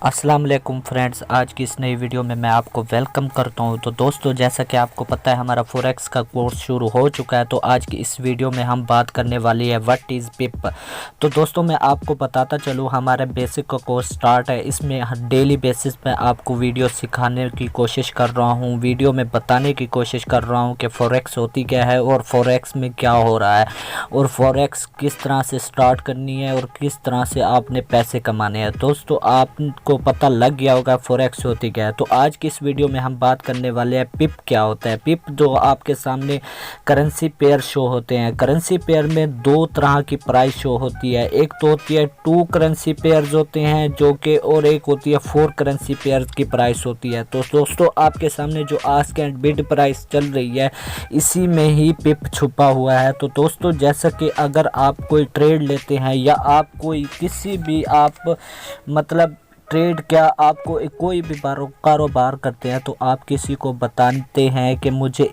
अस्सलाम वालेकुम फ्रेंड्स, आज की इस नई वीडियो में मैं आपको वेलकम करता हूं। तो दोस्तों, जैसा कि आपको पता है हमारा फॉरेक्स का कोर्स शुरू हो चुका है। तो आज की इस वीडियो में हम बात करने वाली है व्हाट इज़ पिप। तो दोस्तों, मैं आपको बताता चलूं हमारा बेसिक का कोर्स स्टार्ट है। इसमें डेली बेसिस पे आपको वीडियो सिखाने की कोशिश कर रहा हूँ, वीडियो में बताने की कोशिश कर रहा हूँ कि फॉरेक्स होती क्या है और फॉरेक्स में क्या हो रहा है और फॉरेक्स किस तरह से स्टार्ट करनी है और किस तरह से आपने पैसे कमाने हैं। दोस्तों, आपको पता लग गया होगा फॉरेक्स होती क्या है। तो आज की इस वीडियो में हम बात करने वाले हैं पिप क्या होता है। पिप जो आपके सामने करेंसी पेयर शो होते हैं। करेंसी पेयर में दो तरह की प्राइस शो होती है। एक तो होती है 2 करेंसी पेयर्स होते हैं जो कि, और एक होती है 4 करेंसी पेयर्स की प्राइस होती है। तो दोस्तों, आपके सामने जो आस्क एंड बिड प्राइस चल रही है इसी में ही पिप छुपा हुआ है। तो दोस्तों, जैसा कि अगर आप कोई ट्रेड लेते हैं या आप कोई किसी भी मतलब ट्रेड क्या आपको कोई भी कारोबार करते हैं तो आप किसी को बताते हैं कि मुझे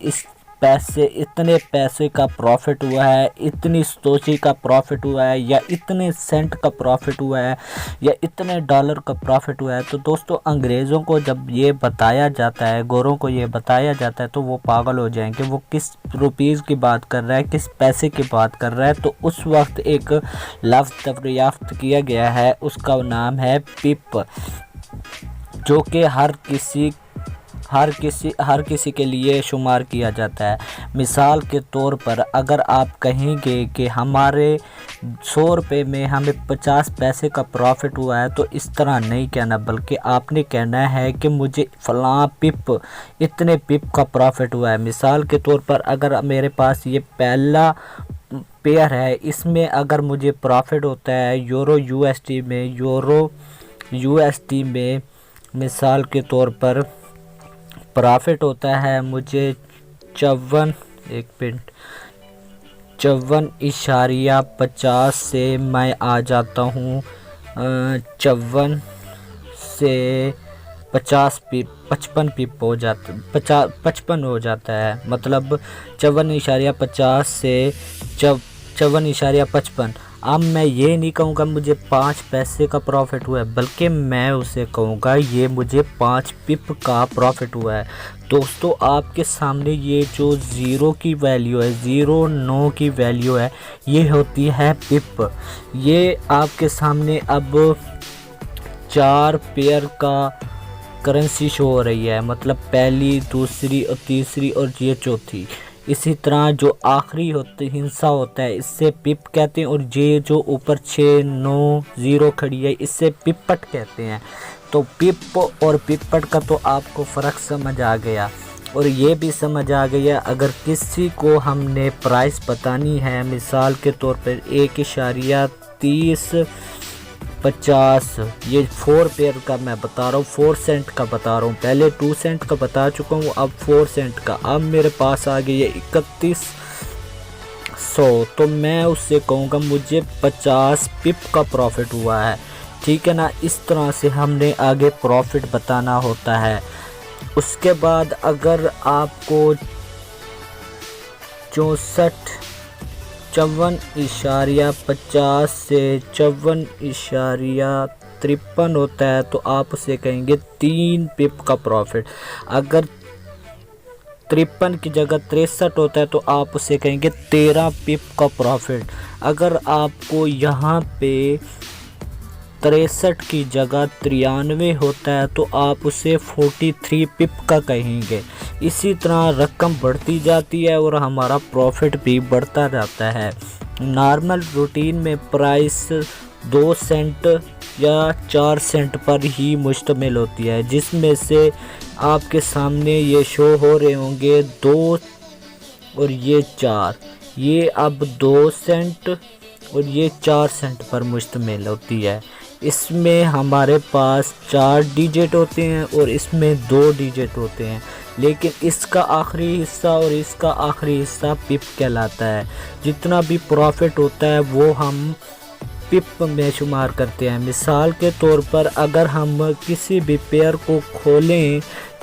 इतने पैसे का प्रॉफिट हुआ है, इतनी सतोशी का प्रॉफिट हुआ है, या इतने सेंट का प्रॉफिट हुआ है, या इतने डॉलर का प्रॉफिट हुआ है। तो दोस्तों, अंग्रेज़ों को जब ये बताया जाता है, गोरों को ये बताया जाता है, तो वो पागल हो जाएंगे। वो किस रुपीज़ की बात कर रहा है, किस पैसे की बात कर रहा है। तो उस वक्त एक लफ्ज़ दरियाफ्त किया गया है, उसका नाम है पिप, जो कि हर किसी के लिए शुमार किया जाता है। मिसाल के तौर पर अगर आप कहेंगे कि हमारे 100 रुपये में हमें 50 पैसे का प्रॉफिट हुआ है, तो इस तरह नहीं कहना, बल्कि आपने कहना है कि मुझे फ़लाँ पिप, इतने पिप का प्रॉफिट हुआ है। मिसाल के तौर पर अगर मेरे पास ये पहला पेयर है, इसमें अगर मुझे प्रॉफिट होता है यूरो यूएसडी में मिसाल के तौर पर प्रॉफिट होता है मुझे 54.50 से मैं आ जाता हूँ 54 से 55 पिप हो जाता, 55 हो जाता है। मतलब 54.50 से 54.55। अब मैं ये नहीं कहूँगा मुझे 5 पैसे का प्रॉफिट हुआ है, बल्कि मैं उसे कहूँगा ये मुझे 5 पिप का प्रॉफिट हुआ है। दोस्तों, आपके सामने ये जो ज़ीरो की वैल्यू है, 0.9 की वैल्यू है, ये होती है पिप। ये आपके सामने अब 4 पेयर का करेंसी शो हो रही है, मतलब पहली, दूसरी और तीसरी और ये चौथी। इसी तरह जो आखिरी हिस्सा होता है इससे पिप कहते हैं, और ये जो ऊपर 6 9 0 खड़ी है इससे पिपट कहते हैं। तो पिप और पिपट का तो आपको फ़र्क समझ आ गया, और ये भी समझ आ गया अगर किसी को हमने प्राइस बतानी है, मिसाल के तौर पर 1.3050, ये 4 पेयर का मैं बता रहा हूँ, 4 सेंट का बता रहा हूँ। पहले 2 सेंट का बता चुका हूँ, अब 4 सेंट का। अब मेरे पास आ गई है 3100, तो मैं उससे कहूँगा मुझे 50 पिप का प्रॉफिट हुआ है। ठीक है ना। इस तरह से हमने आगे प्रॉफिट बताना होता है। उसके बाद अगर आपको 54.50 से 54.53 होता है तो आप उसे कहेंगे 3 पिप का प्रॉफिट। अगर 53 की जगह 63 होता है तो आप उसे कहेंगे 13 पिप का प्रॉफिट। अगर आपको यहाँ पे 63 की जगह 93 होता है तो आप उसे 43 पिप का कहेंगे। इसी तरह रकम बढ़ती जाती है और हमारा प्रॉफिट भी बढ़ता जाता है। नॉर्मल रूटीन में प्राइस 2 सेंट या 4 सेंट पर ही मुश्तमिल होती है, जिसमें से आपके सामने ये शो हो रहे होंगे 2 और ये 4। ये अब 2 सेंट और ये 4 सेंट पर मुश्तमिल होती है। इसमें हमारे पास 4 डिजिट होते हैं और इसमें 2 डिजिट होते हैं, लेकिन इसका आखिरी हिस्सा और इसका आखिरी हिस्सा पिप कहलाता है। जितना भी प्रॉफिट होता है वो हम पिप में शुमार करते हैं। मिसाल के तौर पर अगर हम किसी भी पेयर को खोलें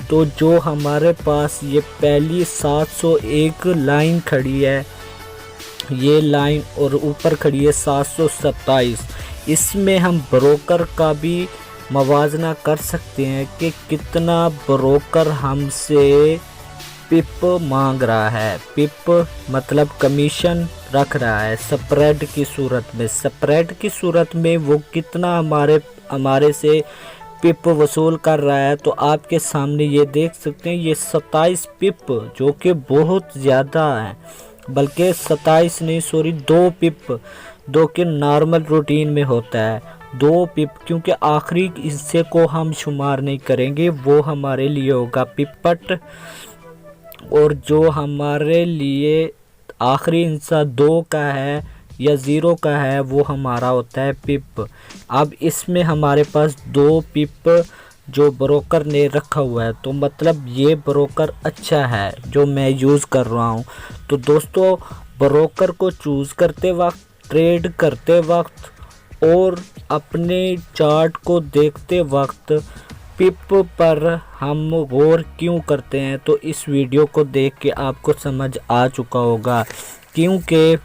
तो जो हमारे पास ये पहली 701 लाइन खड़ी है, ये लाइन, और ऊपर खड़ी है 727, इसमें हम ब्रोकर का भी मवाजना कर सकते हैं कि कितना ब्रोकर हमसे पिप मांग रहा है। पिप मतलब कमीशन रख रहा है स्प्रेड की सूरत में। स्प्रेड की सूरत में वो कितना हमारे से पिप वसूल कर रहा है। तो आपके सामने ये देख सकते हैं, ये 27 पिप, जो कि बहुत ज़्यादा है, बल्कि 27 नहीं सॉरी 2 पिप, दो कि नॉर्मल रूटीन में होता है 2 पिप, क्योंकि आखिरी हिस्से को हम शुमार नहीं करेंगे, वो हमारे लिए होगा पिपट। और जो हमारे लिए आखिरी हिस्सा 2 का है या 0 का है, वो हमारा होता है पिप। अब इसमें हमारे पास 2 पिप जो ब्रोकर ने रखा हुआ है, तो मतलब ये ब्रोकर अच्छा है जो मैं यूज़ कर रहा हूँ। तो दोस्तों, ब्रोकर को चूज़ करते वक्त, ट्रेड करते वक्त और अपने चार्ट को देखते वक्त पिप पर हम गौर क्यों करते हैं, तो इस वीडियो को देख के आपको समझ आ चुका होगा। क्योंकि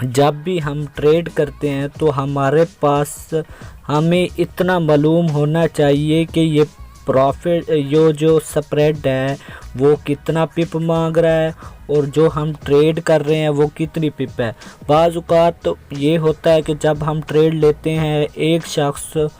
जब भी हम ट्रेड करते हैं तो हमारे पास हमें इतना मालूम होना चाहिए कि ये प्रॉफिट जो स्प्रेड है वो कितना पिप मांग रहा है और जो हम ट्रेड कर रहे हैं वो कितनी पिप है। बाज़ औक़ात तो ये होता है कि जब हम ट्रेड लेते हैं, एक शख्स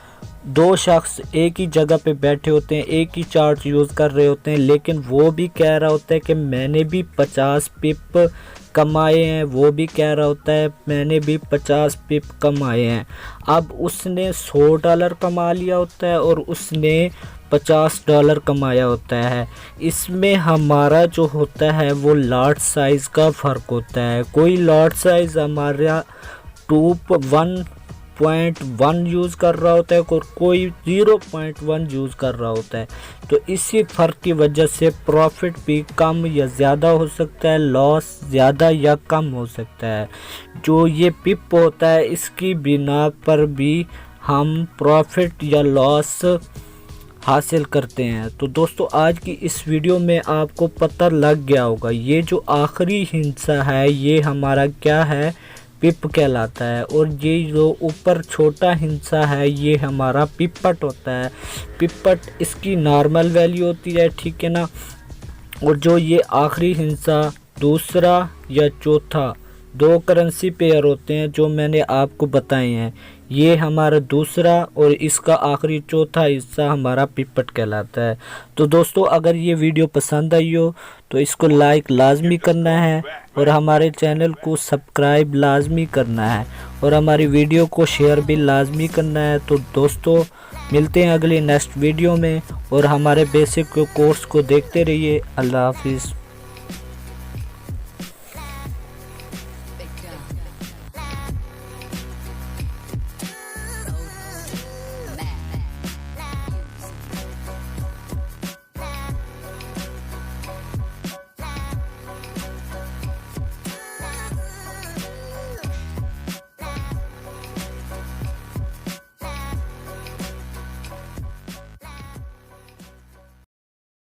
2 शख्स एक ही जगह पे बैठे होते हैं, एक ही चार्ट यूज़ कर रहे होते हैं, लेकिन वो भी कह रहा होता है कि मैंने भी 50 पिप कमाए हैं, वो भी कह रहा होता है मैंने भी 50 पिप कमाए हैं। अब उसने $100 कमा लिया होता है और उसने $50 कमाया होता है। इसमें हमारा जो होता है वो लॉट साइज़ का फ़र्क होता है। कोई लॉट साइज़ हमारा 1.1 यूज़ कर रहा होता है और कोई 0.1 यूज़ कर रहा होता है। तो इसी फ़र्क की वजह से प्रॉफिट भी कम या ज़्यादा हो सकता है, लॉस ज़्यादा या कम हो सकता है। जो ये पिप होता है, इसकी बिना पर भी हम प्रॉफिट या लॉस हासिल करते हैं। तो दोस्तों, आज की इस वीडियो में आपको पता लग गया होगा, ये जो आखिरी हिस्सा है ये हमारा क्या है, पिप कहलाता है। और ये जो ऊपर छोटा हिस्सा है ये हमारा पिपट होता है। पिपट इसकी नॉर्मल वैल्यू होती है, ठीक है ना। और जो ये आखिरी हिस्सा दूसरा या चौथा 2 करेंसी पेयर होते हैं जो मैंने आपको बताए हैं, ये हमारा दूसरा और इसका आखिरी चौथा हिस्सा हमारा पिपट कहलाता है। तो दोस्तों, अगर ये वीडियो पसंद आई हो तो इसको लाइक लाजमी करना है और हमारे चैनल को सब्सक्राइब लाजमी करना है और हमारी वीडियो को शेयर भी लाजमी करना है। तो दोस्तों, मिलते हैं अगली नेक्स्ट वीडियो में और हमारे बेसिक कोर्स को देखते रहिए। अल्लाह हाफिज़।